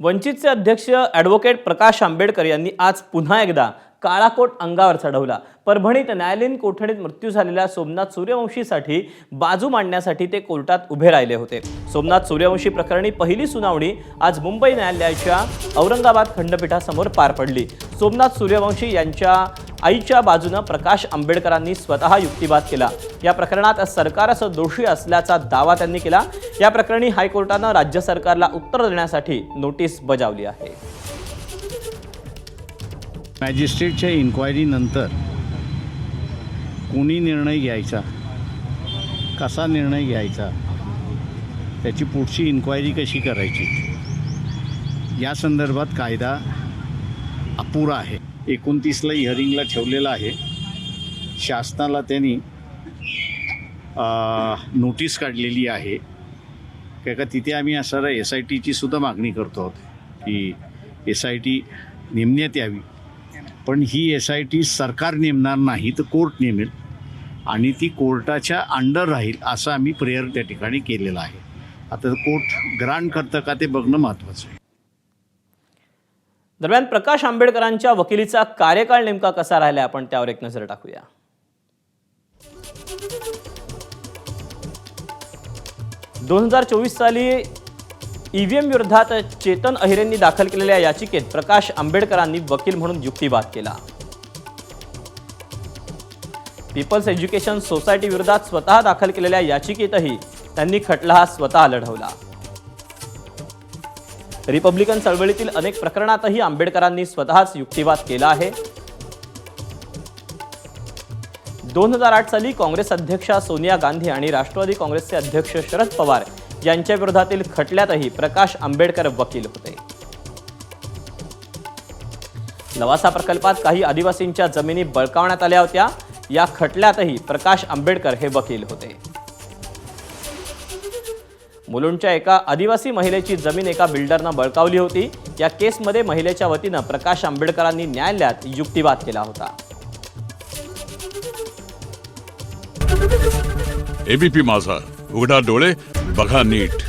वंचितचे अध्यक्ष ॲडव्होकेट प्रकाश आंबेडकर यांनी आज पुन्हा एकदा काळा कोट अंगावर चढवला। परभणीत न्यायालयीन कोठडीत मृत्यू झालेल्या सोमनाथ सूर्यवंशीसाठी बाजू मांडण्यासाठी ते कोर्टात उभे राहिले होते। सोमनाथ सूर्यवंशी प्रकरणी पहिली सुनावणी आज मुंबई न्यायालयाच्या औरंगाबाद खंडपीठासमोर पार पडली। सोमनाथ सूर्यवंशी यांच्या आईच्या बाजूने प्रकाश आंबेडकरांनी स्वतः युक्तिवाद केला। या प्रकरणात सरकारच दोषी असल्याचा दावा त्यांनी केला। या प्रकरणी हायकोर्टाने राज्य सरकारला उत्तर देण्यासाठी नोटीस बजावली आहे। मॅजिस्ट्रेटच्या इन्क्वायरीनंतर कोणी निर्णय घ्यायचा, कसा निर्णय घ्यायचा, त्याची पुढची इन्क्वायरी कशी करायची, या संदर्भात कायदा अपुरा आहे। 29ला हिअरिंगला ठेवलेला आहे। शासनाला त्यांनी नोटीस काढलेली आहे का तिथे आम्ही असणारा SITची सुद्धा मागणी करतो आहोत की SIT नेमण्यात यावी, पण ही SIT सरकार नेमणार नाही तर कोर्ट नेमेल आणि ती कोर्टाच्या अंडर राहील असं आम्ही प्रेयर त्या ठिकाणी केलेलं आहे। आता कोर्ट ग्रांट करतं का ते बघणं महत्त्वाचं आहे। दरम्यान प्रकाश आंबेडकरांच्या वकिलीचा कार्यकाळ नेमका कसा राहिला आपण त्यावर एक नजर टाकूया। 2024 साली EVM विरोधात चेतन अहिरेंनी दाखल केलेल्या याचिकेत प्रकाश आंबेडकरांनी वकील म्हणून युक्तिवाद केला। पीपल्स एज्युकेशन सोसायटी विरोधात स्वतः दाखल केलेल्या याचिकेतही त्यांनी खटला हा स्वतः लढवला। रिपब्लिकन चळवळीतील अनेक प्रकरणातही आंबेडकरांनी स्वतःच युक्तिवाद केला आहे। 2008 साली काँग्रेस अध्यक्षा सोनिया गांधी आणि राष्ट्रवादी काँग्रेसचे अध्यक्ष शरद पवार यांच्या विरोधातील खटल्यातही प्रकाश आंबेडकर वकील होते। लवासा प्रकल्पात काही आदिवासींच्या जमिनी बळकावण्यात आल्या होत्या। या खटल्यातही प्रकाश आंबेडकर हे वकील होते। मुलुंडच्या एका आदिवासी महिलेची जमीन एका बिल्डरने बळकावली होती। या केसमध्ये महिलेच्या वतीने प्रकाश आंबेडकरांनी न्यायालयात युक्तिवाद केला होता। ABP माझा, उघडा डोळे बघा नीट।